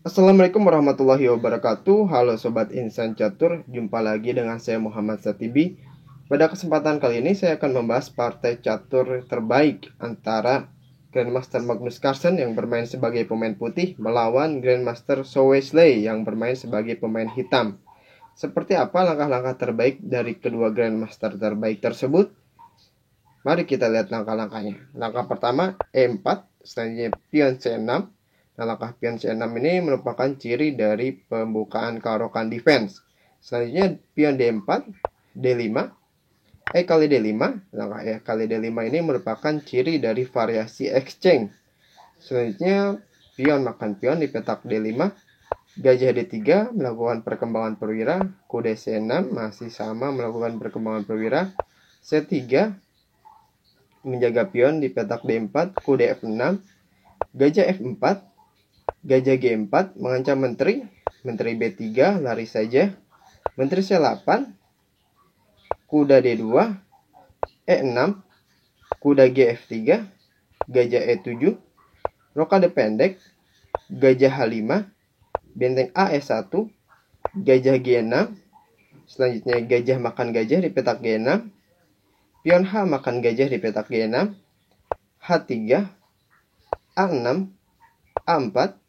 Assalamualaikum warahmatullahi wabarakatuh. Halo Sobat Insan Catur, jumpa lagi dengan saya Muhammad Satibi. Pada kesempatan kali ini saya akan membahas partai catur terbaik antara Grandmaster Magnus Carlsen yang bermain sebagai pemain putih melawan Grandmaster Zhou Wesley yang bermain sebagai pemain hitam. Seperti apa langkah-langkah terbaik dari kedua Grandmaster terbaik tersebut? Mari kita lihat langkah-langkahnya. Langkah pertama E4, selanjutnya pion C6. Nah, langkah pion C6 ini merupakan ciri dari pembukaan karokan defense. Selanjutnya pion D4, D5, E kali D5. Langkah E kali D5 ini merupakan ciri dari variasi exchange. Selanjutnya pion makan pion di petak D5, gajah D3 melakukan perkembangan perwira, kuda C6 masih sama melakukan perkembangan perwira, C3 menjaga pion di petak D4, kuda F6, gajah F4, gajah G4 mengancam menteri, menteri B3 lari saja, menteri C8, kuda D2, E6, kuda Gf3, gajah E7, rokade pendek, gajah H5, benteng AE1, gajah G6, selanjutnya gajah makan gajah di petak G6, pion H makan gajah di petak G6, H3, A6, A4,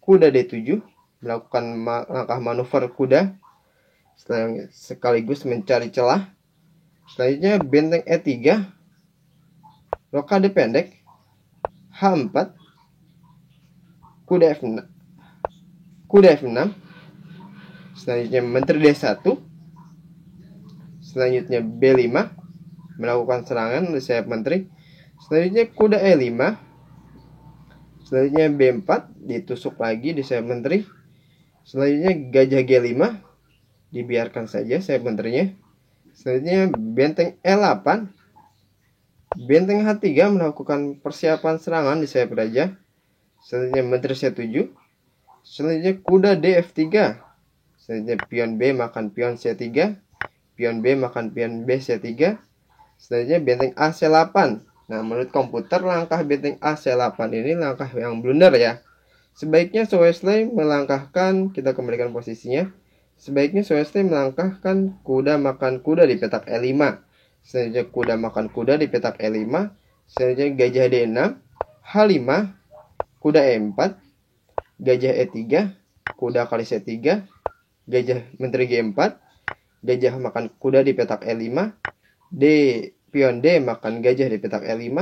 kuda D7 melakukan langkah manuver kuda sekaligus mencari celah. Selanjutnya benteng E3, rokade pendek, H4, kuda F6, selanjutnya menteri D1, selanjutnya B5 melakukan serangan di sayap menteri, selanjutnya kuda E5, selanjutnya B4 ditusuk lagi di sayap menteri, selanjutnya gajah G5 dibiarkan saja sayap menterinya, selanjutnya benteng E8, benteng H3 melakukan persiapan serangan di sayap raja, selanjutnya menteri C7, selanjutnya kuda DF3, selanjutnya pion B makan pion C3, pion B makan pion B C3, selanjutnya benteng AC8. Nah, menurut komputer langkah benteng AC8 ini langkah yang blunder ya. Sebaiknya Zhou Wesley melangkahkan, kita kembalikan posisinya. Sebaiknya Zhou Wesley melangkahkan kuda makan kuda di petak E5. Selanjutnya kuda makan kuda di petak E5. Selanjutnya gajah D6, H5, kuda E4, gajah E3, kuda kali C3, gajah menteri G4, gajah makan kuda di petak E5, pion D makan gajah di petak E5,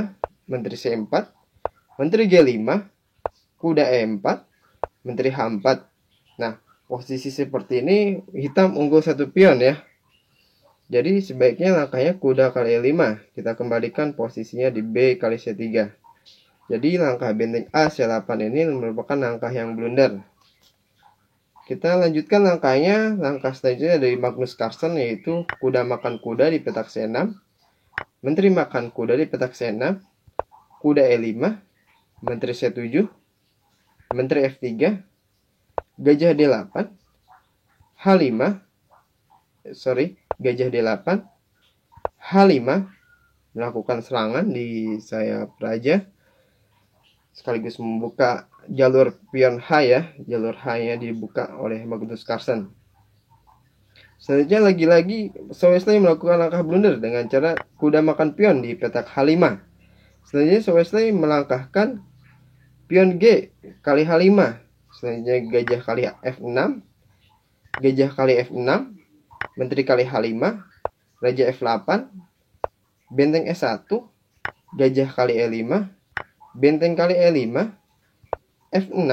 menteri C4, menteri G5, kuda E4, menteri H4. Nah, posisi seperti ini hitam unggul satu pion ya. Jadi sebaiknya langkahnya kuda kali E5. Kita kembalikan posisinya di B kali C3. Jadi langkah benteng A C8 ini merupakan langkah yang blunder. Kita lanjutkan langkahnya. Langkah selanjutnya dari Magnus Carlsen yaitu kuda makan kuda di petak C6, menteri makan kuda di petak C6, kuda E5, menteri C7, menteri F3, gajah D8, H5, gajah D8, H5 melakukan serangan di sayap raja sekaligus membuka jalur pion H ya. Jalur H-nya dibuka oleh Magnus Carlsen. Selanjutnya lagi-lagi Zhou Wesley melakukan langkah blunder dengan cara kuda makan pion di petak H5. Selanjutnya Zhou Wesley melangkahkan pion G kali H5. Selanjutnya gajah kali F6, gajah kali F6, menteri kali H5, raja F8, benteng E1, gajah kali E5, benteng kali E5, F6,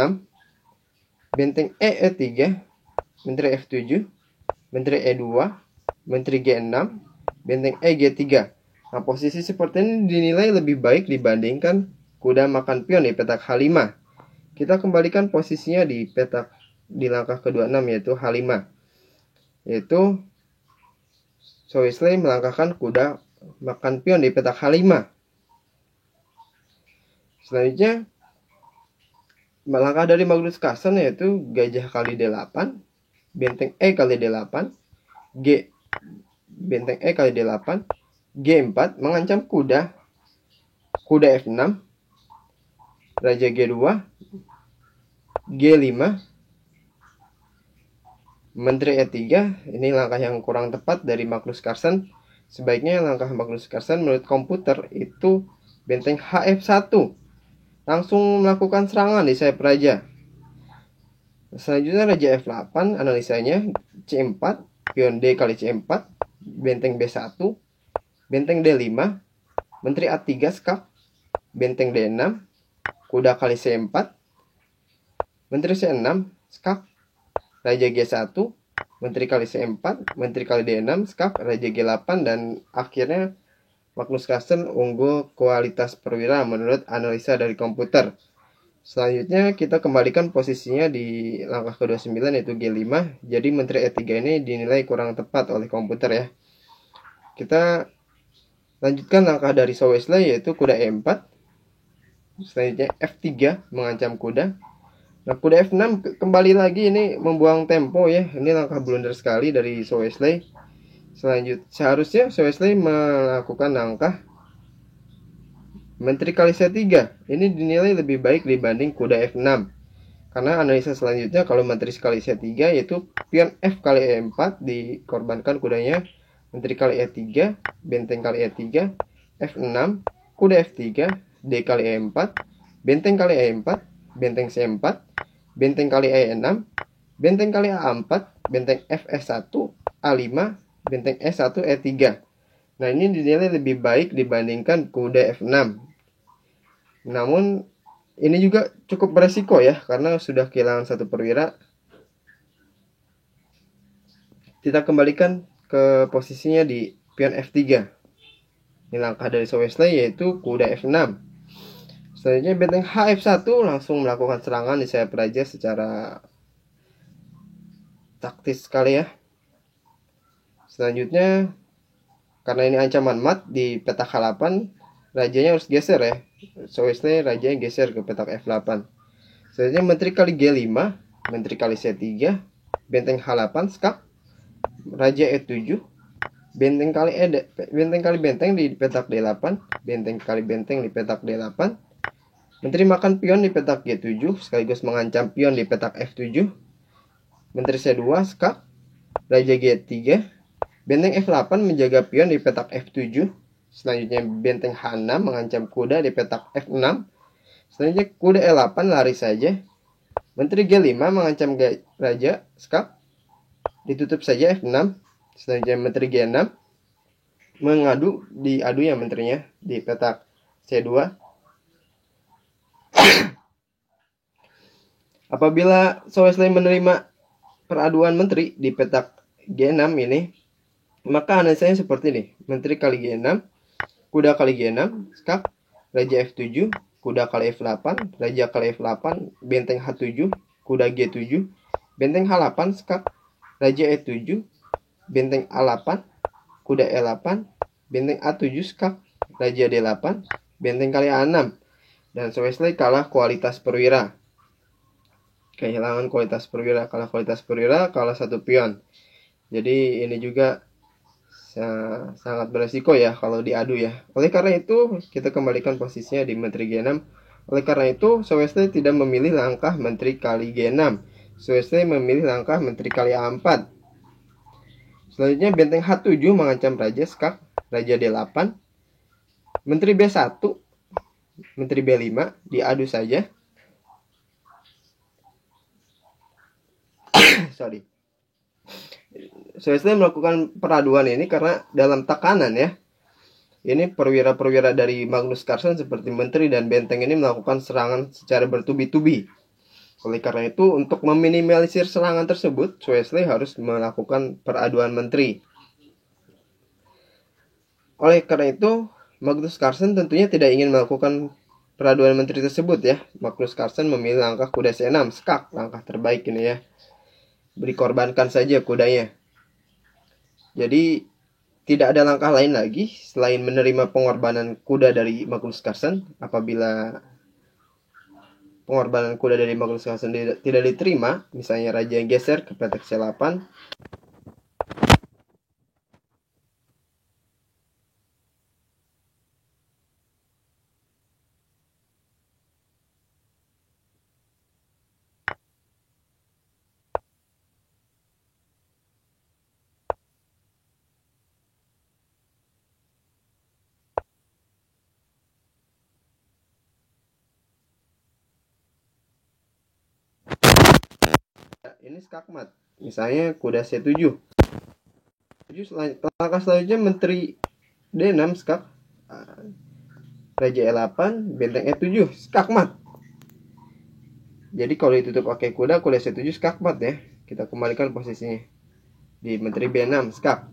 benteng E3, menteri F7, menteri E2, menteri G6, benteng EG3. Nah, posisi seperti ini dinilai lebih baik dibandingkan kuda makan pion di petak H5. Kita kembalikan posisinya di petak di langkah ke-26 yaitu H5. Yaitu Zhou Wesley melangkahkan kuda makan pion di petak H5. Selanjutnya langkah dari Magnus Carlsen yaitu gajah kali D8, benteng E kali D8, benteng E kali D8, G4 mengancam kuda F6, raja G2, G5, Menteri E3. Ini langkah yang kurang tepat dari Magnus Carlsen. Sebaiknya langkah Magnus Carlsen menurut komputer itu benteng HF1, langsung melakukan serangan di sayap raja. Selanjutnya raja F8, analisanya C4, pion D kali C4, benteng B1, benteng D5, Menteri A3 skak, benteng D6, kuda kali C4, Menteri C6 skak, raja G1, Menteri kali C4, Menteri kali D6 skak, raja G8, dan akhirnya Magnus Carlsen unggul kualitas perwira menurut analisa dari komputer. Selanjutnya kita kembalikan posisinya di langkah ke-29 yaitu G5. Jadi Menteri E3 ini dinilai kurang tepat oleh komputer ya. Kita lanjutkan langkah dari Zhou Wesley yaitu kuda E4. Selanjutnya F3 mengancam kuda. Nah, kuda F6 kembali lagi ini membuang tempo ya. Ini langkah blunder sekali dari Zhou Wesley. Seharusnya Zhou Wesley melakukan langkah Menteri kali C3. Ini dinilai lebih baik dibanding kuda F6. Karena analisa selanjutnya kalau menteri kali C3 yaitu pion F kali E4 dikorbankan kudanya, menteri kali E3, benteng kali E3, F6, kuda F3, D kali E4, benteng kali E4, benteng C4, benteng kali E6, benteng kali A4, benteng FS1, A5, benteng S1, E3. Nah, ini dinilai lebih baik dibandingkan kuda F6. Namun ini juga cukup beresiko ya, karena sudah kehilangan satu perwira. Kita kembalikan ke posisinya di pion F3. Ini langkah dari Zhou Wesley yaitu kuda F6. Selanjutnya benteng HF1 langsung melakukan serangan di sayap raja secara taktis sekali ya. Selanjutnya karena ini ancaman mat di petak H8, rajanya harus geser ya. Zhou Wesley rajanya geser ke petak F8. Selanjutnya menteri kali G5, menteri kali C3, benteng H8 skak, raja E7, benteng kali benteng di petak D8, benteng kali benteng di petak D8, menteri makan pion di petak G7 sekaligus mengancam pion di petak F7, menteri C2 skak, raja G3, benteng F8 menjaga pion di petak F7. Selanjutnya benteng H6 mengancam kuda di petak F6. Selanjutnya kuda E8 lari saja. Menteri G5 mengancam raja skak, ditutup saja F6. Selanjutnya menteri G6 diadu ya menterinya di petak C2. Apabila Zhou Wesley menerima peraduan menteri di petak G6 ini, maka analisanya seperti ini. Menteri kali G6, kuda kali G6, skak, raja F7, kuda kali F8, raja kali F8, benteng H7, kuda G7, benteng H8, skak, raja E7, benteng A8, kuda E8, benteng A7 skak, raja D8, benteng kali A6. Dan Zhou Wesley kalah kualitas perwira. Kehilangan kualitas perwira, kalah satu pion. Jadi ini juga sangat beresiko ya kalau diadu ya. Oleh karena itu kita kembalikan posisinya di menteri G6. Oleh karena itu Zhou Wesley tidak memilih langkah menteri kali G6. Zhou Wesley memilih langkah menteri kali A4. Selanjutnya benteng H7 mengancam raja skak, raja D8, menteri B1, menteri B5 diadu saja. Sorry. Zhou Wesley melakukan peraduan ini karena dalam tekanan ya. Ini perwira-perwira dari Magnus Carlsen seperti menteri dan benteng ini melakukan serangan secara bertubi-tubi. Oleh karena itu, untuk meminimalisir serangan tersebut, Zhou Wesley harus melakukan peraduan menteri. Oleh karena itu, Magnus Carlsen tentunya tidak ingin melakukan peraduan menteri tersebut ya. Magnus Carlsen memilih langkah kuda C6, skak, langkah terbaik ini ya. Dikorbankan saja kudanya. Jadi tidak ada langkah lain lagi selain menerima pengorbanan kuda dari Magnus Carlsen. Apabila pengorbanan kuda dari Magnus Carlsen tidak diterima, misalnya raja yang geser ke petak C8, Ini skakmat. Misalnya kuda C7. Langkah selanjutnya menteri D6 skak. Raja E8, benteng E7, skakmat. Jadi kalau ditutup pakai kuda C7 skakmat ya. Kita kembalikan posisinya. Di menteri B6 skak.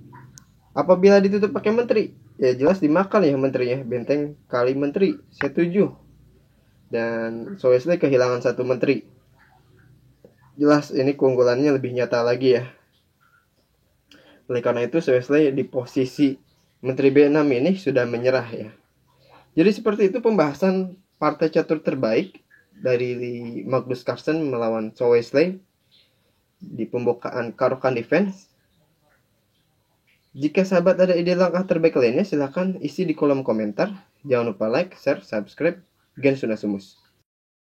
Apabila ditutup pakai menteri, ya jelas dimakan ya menterinya. Benteng kali menteri C7. Dan So Wesley kehilangan satu menteri. Jelas ini keunggulannya lebih nyata lagi ya. Oleh karena itu So Wesley di posisi menteri B6 ini sudah menyerah ya. Jadi seperti itu pembahasan partai catur terbaik dari Magnus Carlsen melawan So Wesley di pembukaan Caro-Kann defense. Jika sahabat ada ide langkah terbaik lainnya, silahkan isi di kolom komentar. Jangan lupa like, share, subscribe. Gen Sunasumus.